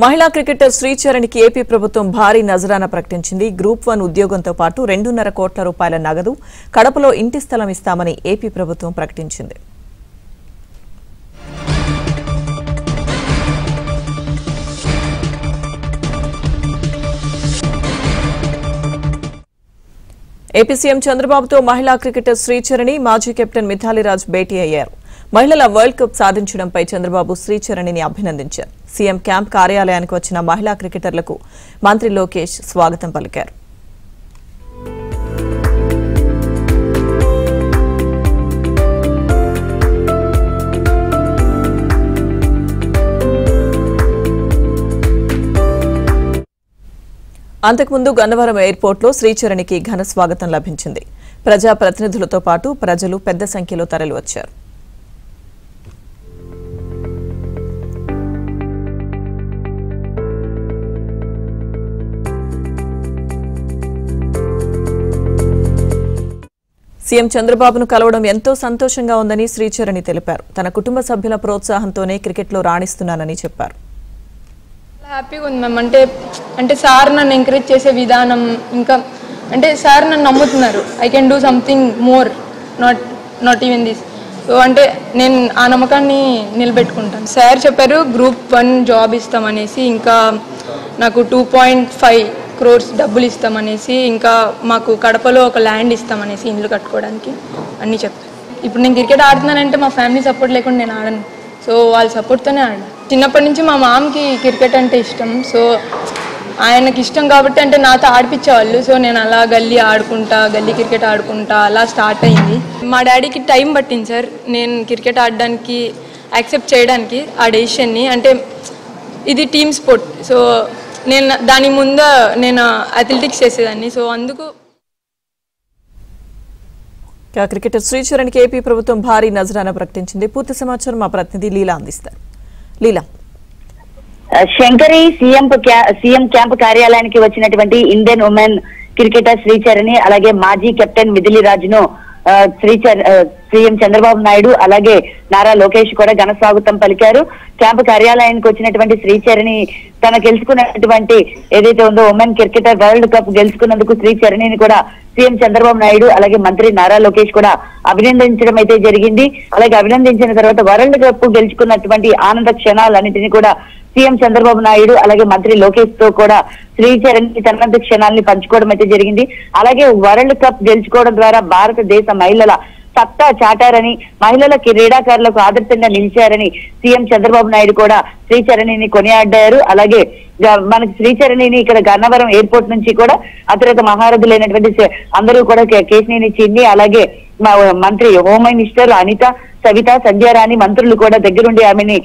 మహిళా cricketer శ్రీచరణికి AP ప్రభుత్వం భారీ నజరానా ప్రకటించింది. గ్రూప్ 1 ఉద్యోగంతో పాటు 2.5 కోట్ల రూపాయల నగదు, కడపలో ఇంటి స్థలం ఇస్తామని ఏపీ ప్రభుత్వం ప్రకటించింది. ఏపీ సీఎం చంద్రబాబుతో మహిళా క్రికెటర్ శ్రీచరణి, మాజీ కెప్టెన్ మిథాలీ రాజ్ భేటీ అయ్యారు. మహిళల వరల్డ్ కప్ సాధించడంపై చంద్రబాబు శ్రీచరణిని అభినందించారు. సీఎం క్యాంప్ కార్యాలయానికి వచ్చిన మహిళా క్రికెటర్లకు మంత్రి లోకేష్ స్వాగతం పలికారు. అంతకుముందు గన్నవరం ఎయిర్పోర్ట్లో శ్రీచరణికి ఘన స్వాగతం లభించింది. ప్రజాప్రతినిధులతో పాటు ప్రజలు పెద్ద సంఖ్యలో తరలివచ్చారు. సీఎం చంద్రబాబును కలవడం ఎంతో సంతోషంగా ఉందని శ్రీచరణి తెలిపారు. తన కుటుంబ సభ్యుల ప్రోత్సాహంతోనే క్రికెట్లో రాణిస్తున్నానని చెప్పారు. హ్యాపీగా ఉంది మ్యామ్. అంటే సార్ నన్ను ఎంకరేజ్ చేసే విధానం, ఇంకా అంటే సార్ నన్ను నమ్ముతున్నారు. I can do something more, not even this. So అంటే నేను ఆ నమ్మకాన్ని నిలబెట్టుకుంటాను. సార్ చెప్పారు గ్రూప్ 1 జాబ్ ఇస్తామనేసి, ఇంకా నాకు 2.5 crores డబ్బులు ఇస్తామనేసి, ఇంకా మాకు కడపలో ఒక ల్యాండ్ ఇస్తామనేసి ఇల్లు కట్టుకోవడానికి అన్నీ చెప్పారు. ఇప్పుడు నేను క్రికెట్ ఆడుతున్నానంటే మా ఫ్యామిలీ సపోర్ట్ లేకుండా నేను ఆడను. సో వాళ్ళ సపోర్ట్తోనే ఆడాను. చిన్నప్పటి నుంచి మా మామకి క్రికెట్ అంటే ఇష్టం. సో ఆయనకి ఇష్టం కాబట్టి అంటే నాతో ఆడిపించేవాళ్ళు. సో నేను అలా గల్లీ క్రికెట్ ఆడుకుంటా అలా స్టార్ట్ అయింది. మా డాడీకి టైం పట్టింది సార్ నేను క్రికెట్ ఆడడానికి యాక్సెప్ట్ చేయడానికి ఆ డెసిషన్ని. అంటే ఇది టీమ్ స్పోర్ట్. సో నేను దాని ముందు నేను అథ్లెటిక్స్ చేసేదాన్ని. సో అందుకు క్రికెటర్ శ్రీచరణికి ఏపీ ప్రభుత్వం భారీ నజరానా ప్రకటించింది. పూర్తి సమాచారం మా ప్రతినిధి లీలా అందిస్తారు. లీలా. శంకరి సీఎం క్యాంప్ కార్యాలయానికి వచ్చినటువంటి ఇండియన్ ఉమెన్ క్రికెటర్ శ్రీచరణి, అలాగే మాజీ కెప్టెన్ మిథాలీ రాజ్ను సీఎం చంద్రబాబు నాయుడు అలాగే నారా లోకేష్ కూడా ఘన స్వాగతం పలికారు. క్యాంపు కార్యాలయానికి వచ్చినటువంటి శ్రీచరణి తన గెలుచుకున్నటువంటి ఏదైతే ఉందో ఉమెన్ క్రికెటర్ వరల్డ్ కప్ గెలుచుకున్నందుకు శ్రీచరణిని కూడా సీఎం చంద్రబాబు నాయుడు అలాగే మంత్రి నారా లోకేష్ కూడా అభినందించడం అయితే జరిగింది. అలాగే అభినందించిన తర్వాత వరల్డ్ కప్ గెలుచుకున్నటువంటి ఆనంద క్షణాలన్నింటినీ కూడా సీఎం చంద్రబాబు నాయుడు అలాగే మంత్రి లోకేష్ తో కూడా శ్రీచరణి తనంత క్షణాలని పంచుకోవడం అయితే జరిగింది. అలాగే వరల్డ్ కప్ గెలుచుకోవడం ద్వారా భారతదేశ మహిళల సత్తా చాటారని, మహిళల క్రీడాకారులకు ఆదర్శంగా నిలిచారని సీఎం చంద్రబాబు నాయుడు కూడా శ్రీచరణిని కొనియాడారు. అలాగే మనకి శ్రీచరణిని ఇక్కడ గన్నవరం ఎయిర్పోర్ట్ నుంచి కూడా అతిరథ మహారథులైనటువంటి అందరూ కూడా కేశినేని చిన్ని, అలాగే మంత్రి హోమ్ మినిస్టర్ అనిత, సవిత, సంధ్యారాణి మంత్రులు కూడా దగ్గరుండి ఆమెని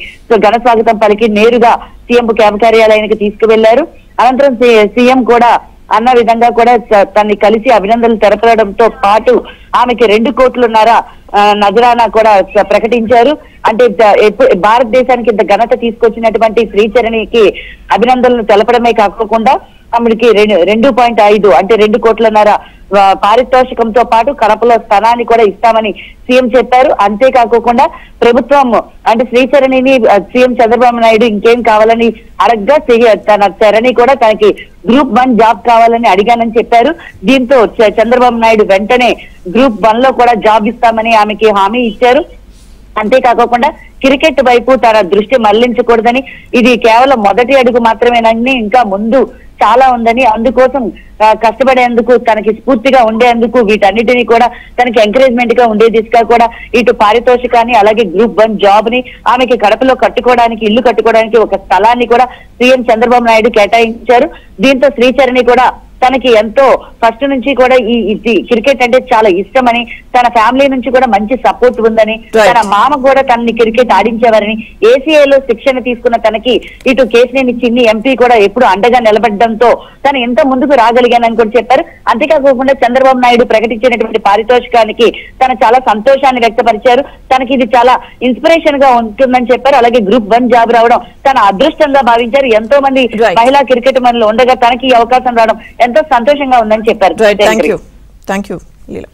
ఘన స్వాగతం పలికి నేరుగా సీఎం క్యాంప్ కార్యాలయానికి తీసుకువెళ్లారు. అనంతరం సీఎం కూడా అన్న విధంగా కూడా తనని కలిసి అభినందనలు తెలపడంతో పాటు ఆమెకి 2 కోట్లున్నర నజరానా కూడా ప్రకటించారు. అంటే భారతదేశానికి ఇంత ఘనత తీసుకొచ్చినటువంటి శ్రీచరణికి అభినందనలు తెలపడమే కాకుండా ఆమెకి 2.5 అంటే 2 కోట్లున్నర పారితోషికంతో పాటు కడపలో స్థానాన్ని కూడా ఇస్తామని సీఎం చెప్పారు. అంతేకాకుండా ప్రభుత్వం అంటే శ్రీచరణిని సీఎం చంద్రబాబు నాయుడు ఇంకేం కావాలని అడగ్గా తన చరణి కూడా తనకి గ్రూప్ 1 జాబ్ కావాలని అడిగానని చెప్పారు. దీంతో చంద్రబాబు నాయుడు వెంటనే గ్రూప్ 1 లో కూడా జాబ్ ఇస్తామని ఆమెకి హామీ ఇచ్చారు. అంతేకాకుండా క్రికెట్ వైపు తన దృష్టి మళ్లించకూడదని, ఇది కేవలం మొదటి అడుగు మాత్రమేనని ఇంకా ముందు చాలా ఉందని, అందుకోసం కష్టపడేందుకు తనకి స్ఫూర్తిగా ఉండేందుకు వీటన్నిటినీ కూడా తనకి ఎంకరేజ్మెంట్ గా ఉండే దిశగా కూడా ఇటు పారితోషికాన్ని అలాగే గ్రూప్ 1 జాబ్ ని ఆమెకి కడపలో కట్టుకోవడానికి ఇల్లు కట్టుకోవడానికి ఒక స్థలాన్ని కూడా సీఎం చంద్రబాబు నాయుడు కేటాయించారు. దీంతో శ్రీచరణి కూడా తనకి ఎంతో ఫస్ట్ నుంచి కూడా ఈ క్రికెట్ అంటే చాలా ఇష్టమని, తన ఫ్యామిలీ నుంచి కూడా మంచి సపోర్ట్ ఉందని, తన మామ కూడా తనని క్రికెట్ ఆడించేవారని, ఏసీఐలో శిక్షణ తీసుకున్న తనకి ఇటు కేశినేని చిన్ని ఎంపీ కూడా ఎప్పుడు అండగా నిలబడడంతో తను ఎంత ముందుకు రాగలిగానని కూడా చెప్పారు. అంతేకాకుండా చంద్రబాబు నాయుడు ప్రకటించినటువంటి పారితోషికానికి తను చాలా సంతోషాన్ని వ్యక్తపరిచారు. తనకి ఇది చాలా ఇన్స్పిరేషన్ గా ఉంటుందని చెప్పారు. అలాగే గ్రూప్ 1 జాబ్ రావడం తన అదృష్టంగా భావించారు. ఎంతో మంది మహిళా క్రికెట్ మనలో ఉండగా తనకి ఈ అవకాశం రావడం ఎంతో సంతోషంగా ఉందని చెప్పారు. Thank you Leela.